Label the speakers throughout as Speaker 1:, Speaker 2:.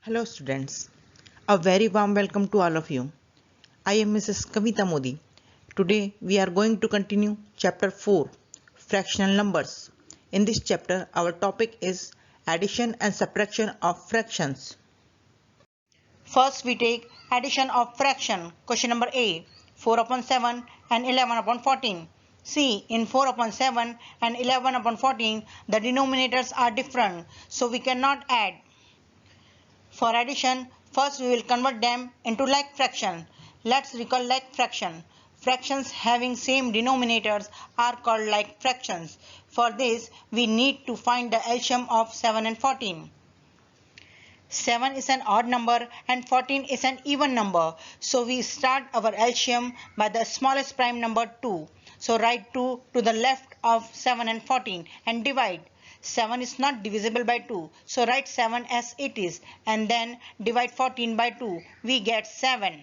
Speaker 1: Hello students, a very warm welcome to all of you. I am Mrs. Kavita Modi. Today we are going to continue chapter 4, fractional numbers. In this chapter our topic is addition and subtraction of fractions.
Speaker 2: First we take addition of fraction. Question number A. 4 upon 7 and 11 upon 14. See, in 4 upon 7 and 11 upon 14, the denominators are different, so we cannot add. For addition, first we will convert them into like fraction. Let's recall like fraction. Fractions having same denominators are called like fractions. For this, we need to find the LCM of 7 and 14. 7 is an odd number and 14 is an even number. So we start our LCM by the smallest prime number 2. So write 2 to the left of 7 and 14 and divide. 7 is not divisible by 2. So write 7 as it is and then divide 14 by 2. We get 7.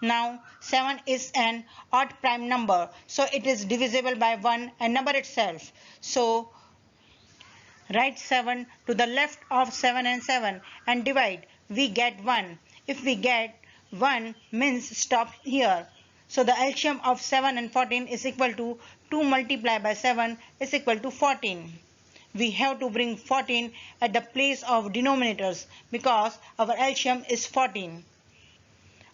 Speaker 2: Now 7 is an odd prime number. So it is divisible by 1 and number itself. So write 7 to the left of 7 and 7 and divide. We get 1. If we get 1 means stop here. So the LCM of 7 and 14 is equal to 2 multiplied by 7 is equal to 14. We have to bring 14 at the place of denominators because our LCM is 14.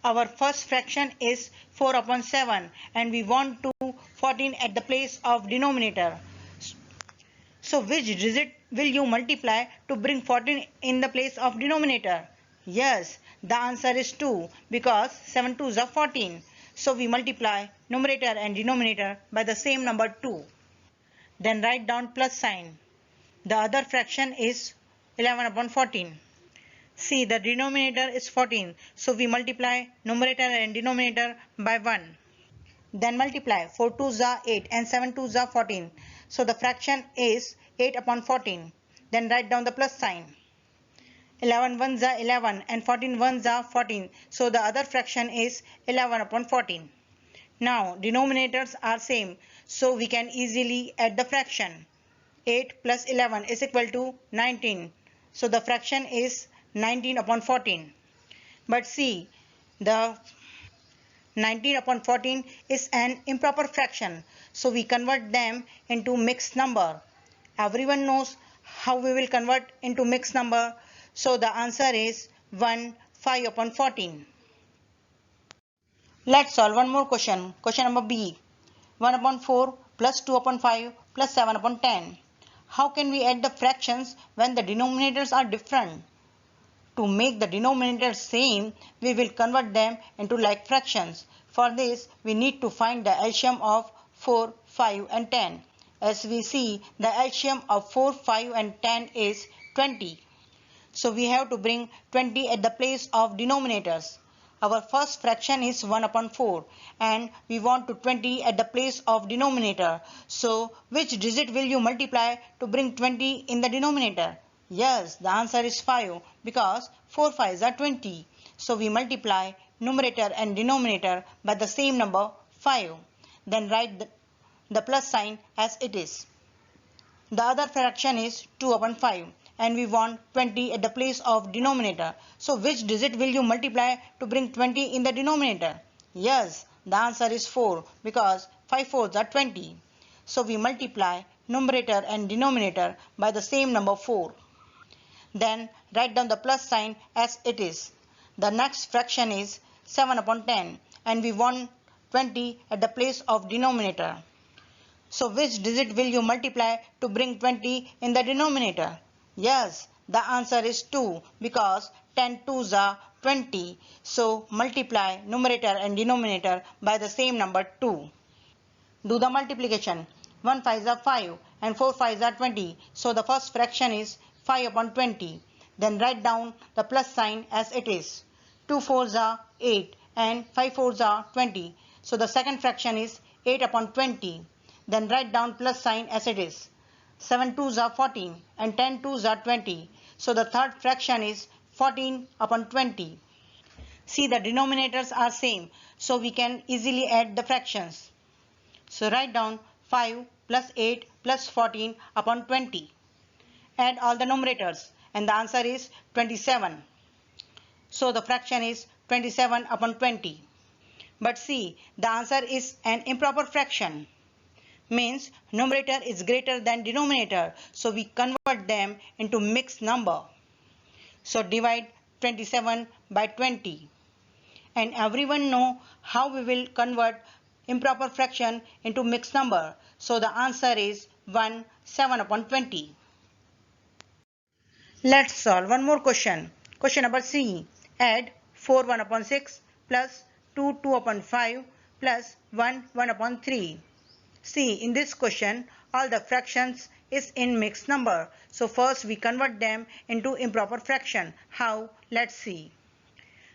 Speaker 2: Our first fraction is 4 upon 7 and we want to 14 at the place of denominator. So which digit will you multiply to bring 14 in the place of denominator? Yes, the answer is 2 because 7 2s are 14. So we multiply numerator and denominator by the same number 2. Then write down plus sign. The other fraction is 11 upon 14. See, the denominator is 14. So we multiply numerator and denominator by 1. Then multiply 4 2s are 8 and 7 2s are 14. So the fraction is 8 upon 14. Then write down the plus sign. 11 1s are 11 and 14 1s are 14. So the other fraction is 11 upon 14. Now denominators are same. So we can easily add the fraction. 8 plus 11 is equal to 19. So the fraction is 19 upon 14. But see, the 19 upon 14 is an improper fraction. So we convert them into mixed number. Everyone knows how we will convert into mixed number. So the answer is 1 5 upon 14. Let's solve one more question. Question number B. 1 upon 4 plus 2 upon 5 plus 7 upon 10. How can we add the fractions when the denominators are different? To make the denominators same, we will convert them into like fractions. For this, we need to find the LCM of 4, 5 and 10. As we see, the LCM of 4, 5 and 10 is 20. So we have to bring 20 at the place of denominators. Our first fraction is 1 upon 4 and we want to 20 at the place of denominator. So which digit will you multiply to bring 20 in the denominator? Yes, the answer is 5 because 4 5s are 20. So we multiply numerator and denominator by the same number 5. Then write the plus sign as it is. The other fraction is 2 upon 5 and we want 20 at the place of denominator. So which digit will you multiply to bring 20 in the denominator? Yes, the answer is 4 because 5 4s are 20. So we multiply numerator and denominator by the same number 4. Then write down the plus sign as it is. The next fraction is 7 upon 10 and we want 20 at the place of denominator. So which digit will you multiply to bring 20 in the denominator? Yes, the answer is 2 because 10 2s are 20. So multiply numerator and denominator by the same number 2. Do the multiplication. 1 5s are 5 and 4 5s are 20. So the first fraction is 5 upon 20. Then write down the plus sign as it is. 2 4s are 8 and 5 4s are 20. So the second fraction is 8 upon 20. Then write down plus sign as it is. 7 2s are 14 and 10 2s are 20. So the third fraction is 14 upon 20. See, the denominators are same, so we can easily add the fractions. So write down 5 plus 8 plus 14 upon 20. Add all the numerators and the answer is 27. So the fraction is 27 upon 20. But see, the answer is an improper fraction. Means numerator is greater than denominator. So we convert them into mixed number. So divide 27 by 20. And everyone know how we will convert improper fraction into mixed number. So the answer is 7 upon 20. Let's solve one more question. Question number C. Add 4 1 upon 6 plus 2 2 upon 5 plus 1 1 upon 3. See, in this question, all the fractions is in mixed number. So first we convert them into improper fraction. How? Let's see.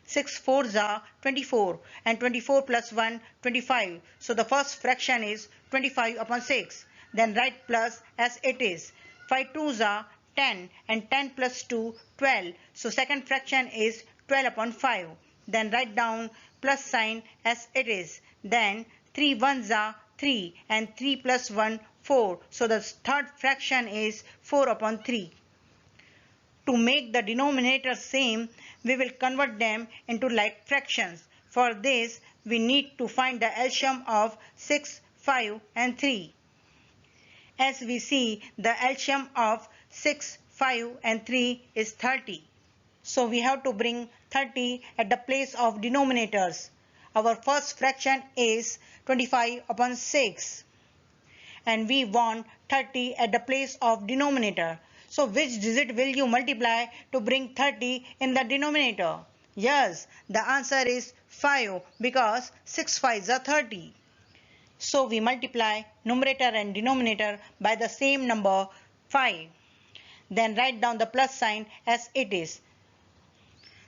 Speaker 2: 6 4s are 24 and 24 plus 1 25. So the first fraction is 25 upon 6. Then write plus as it is. 5 2s are 10 and 10 plus 2 12. So second fraction is 12 upon 5. Then write down plus sign as it is. Then 3 1s are 3 and 3 plus 1 4. So the third fraction is 4 upon 3. To make the denominator same, we will convert them into like fractions. For this, we need to find the LCM of 6, 5 and 3. As we see, the LCM of 6, 5 and 3 is 30. So we have to bring 30 at the place of denominators. Our first fraction is 25 upon 6. And we want 30 at the place of denominator. So which digit will you multiply to bring 30 in the denominator? Yes, the answer is 5 because 6 5s are 30. So we multiply numerator and denominator by the same number 5. Then write down the plus sign as it is.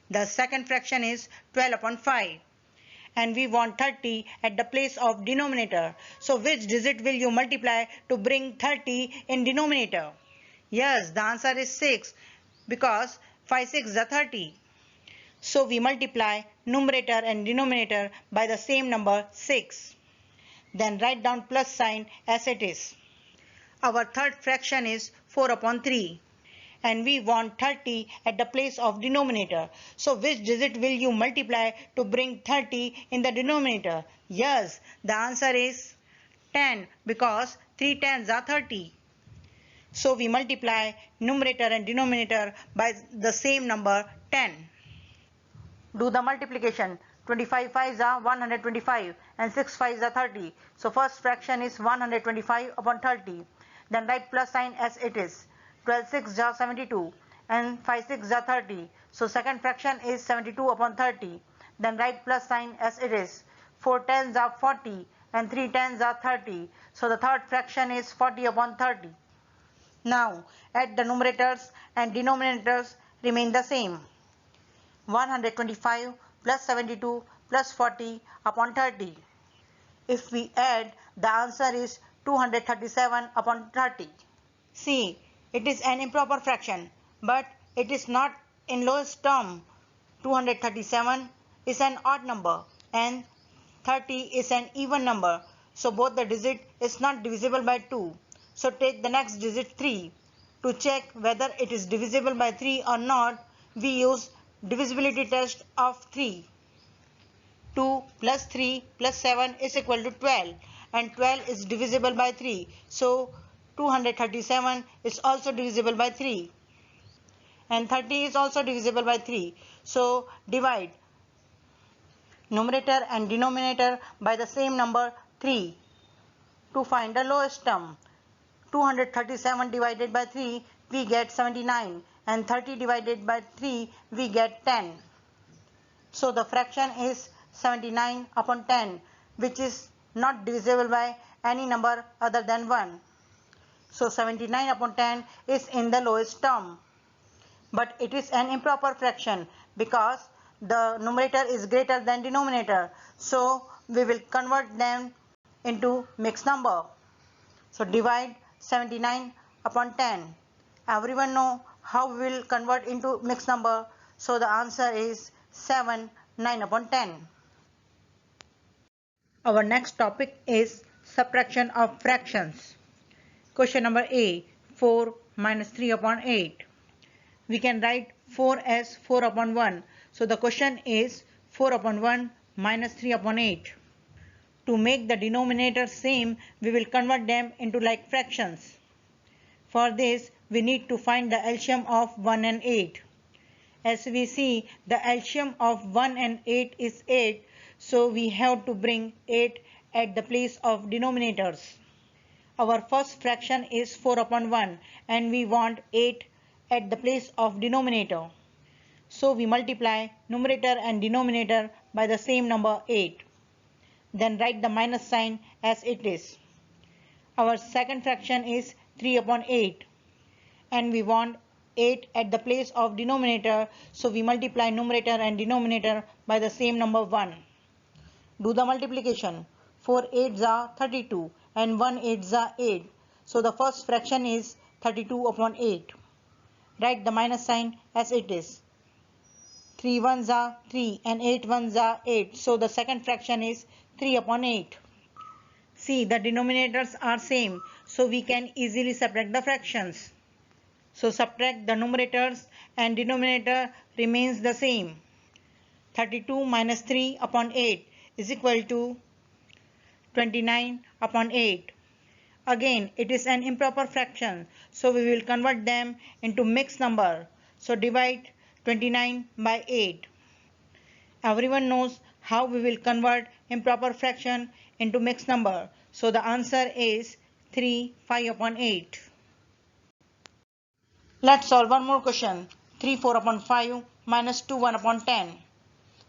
Speaker 2: The second fraction is 12 upon 5. And we want 30 at the place of denominator. So which digit will you multiply to bring 30 in denominator? Yes, the answer is 6 because 5 6 are 30. So we multiply numerator and denominator by the same number 6. Then write down plus sign as it is. Our third fraction is 4 upon 3. And we want 30 at the place of denominator. So which digit will you multiply to bring 30 in the denominator? Yes, the answer is 10 because 3 10s are 30. So we multiply numerator and denominator by the same number 10. Do the multiplication. 25 5s are 125 and 6 5s are 30. So first fraction is 125 upon 30. Then write plus sign as it is. 12 6 are 72 and 5 6 are 30. So second fraction is 72 upon 30. Then write plus sign as it is. 4 10s are 40 and 3 10s are 30. So the third fraction is 40 upon 30. Now add the numerators and denominators remain the same. 125 plus 72 plus 40 upon 30. If we add, the answer is 237 upon 30. See, it is an improper fraction, but it is not in lowest term. 237 is an odd number and 30 is an even number. So both the digit is not divisible by 2. So take the next digit 3. To check whether it is divisible by 3 or not, we use divisibility test of 3. 2 plus 3 plus 7 is equal to 12 and 12 is divisible by 3. So 237 is also divisible by 3 and 30 is also divisible by 3. So divide numerator and denominator by the same number 3 to find the lowest term. 237 divided by 3 we get 79 and 30 divided by 3 we get 10. So the fraction is 79 upon 10, which is not divisible by any number other than 1. So 79 upon 10 is in the lowest term. But it is an improper fraction because the numerator is greater than denominator. So we will convert them into mixed number. So divide 79 upon 10. Everyone know how we will convert into mixed number. So the answer is 7 9 upon 10. Our next topic is subtraction of fractions. Question number A, 4 minus 3 upon 8. We can write 4 as 4 upon 1. So the question is 4 upon 1 minus 3 upon 8. To make the denominator same, we will convert them into like fractions. For this, we need to find the LCM of 1 and 8. As we see, the LCM of 1 and 8 is 8, so we have to bring 8 at the place of denominators. Our first fraction is 4 upon 1 and we want 8 at the place of denominator. So we multiply numerator and denominator by the same number 8. Then write the minus sign as it is. Our second fraction is 3 upon 8 and we want 8 at the place of denominator, so we multiply numerator and denominator by the same number 1. Do the multiplication. 4 8s are 32 and 1 8s are 8. So the first fraction is 32 upon 8. Write the minus sign as it is. 3 1s are 3 and 8 1s are 8. So the second fraction is 3 upon 8. See, the denominators are same, so we can easily subtract the fractions. So subtract the numerators and denominator remains the same. 32 minus 3 upon 8 is equal to 29 upon 8. Again, it is an improper fraction, so we will convert them into mixed number. So divide 29 by 8. Everyone knows how we will convert improper fraction into mixed number. So the answer is 3 5 upon 8. Let's solve one more question. 3 4 upon 5 minus 2 1 upon 10.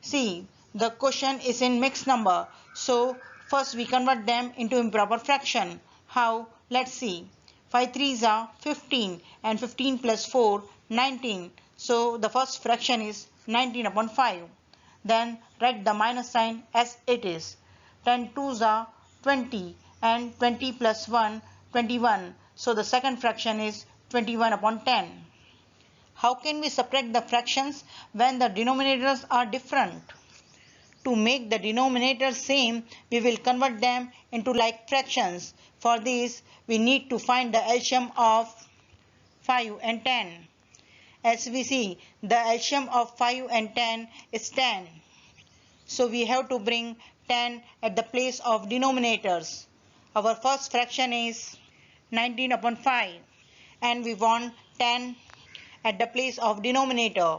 Speaker 2: See, the question is in mixed number. So first we convert them into improper fraction. How? Let's see. 5 3s are 15 and 15 plus 4 19. So the first fraction is 19 upon 5. Then write the minus sign as it is. 10 2s are 20 and 20 plus 1 21. So the second fraction is 21 upon 10. How can we subtract the fractions when the denominators are different? To make the denominators same, we will convert them into like fractions. For this, we need to find the LCM of 5 and 10. As we see, the LCM of 5 and 10 is 10. So we have to bring 10 at the place of denominators. Our first fraction is 19 upon 5 and we want 10 at the place of denominator.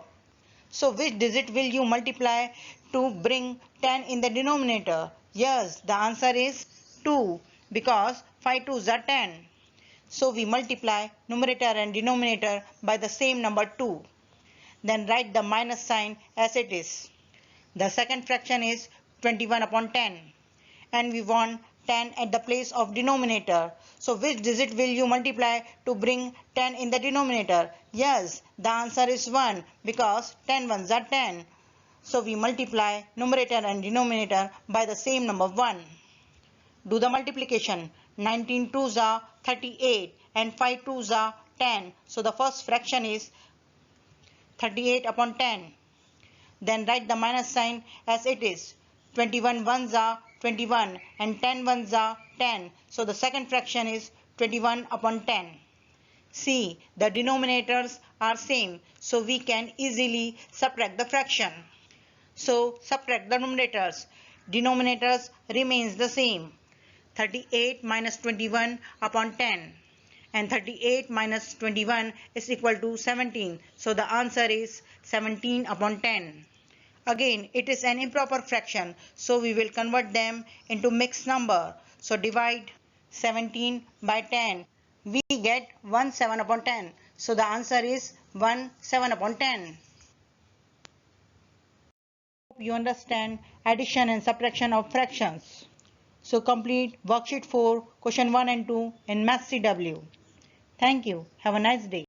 Speaker 2: So which digit will you multiply to bring 10 in the denominator? Yes, the answer is 2 because 5 2s are 10. So we multiply numerator and denominator by the same number 2. Then write the minus sign as it is. The second fraction is 21 upon 10 and we want 10 at the place of denominator. So which digit will you multiply to bring 10 in the denominator? Yes, the answer is 1 because 10 1s are 10. So we multiply numerator and denominator by the same number 1. Do the multiplication. 19 2s are 38 and 5 2s are 10. So the first fraction is 38 upon 10. Then write the minus sign as it is. 21 1s are 21 and 10 1s are 10. So the second fraction is 21 upon 10. See, the denominators are same, so we can easily subtract the fraction. So subtract the numerators. Denominators remains the same. 38 minus 21 upon 10. And 38 minus 21 is equal to 17. So the answer is 17 upon 10. Again, it is an improper fraction, so we will convert them into mixed number. So divide 17 by 10. We get 1 7 upon 10. So the answer is 1 7 upon 10. Hope you understand addition and subtraction of fractions. So complete worksheet 4, question 1 and 2 in Maths CW. Thank you. Have a nice day.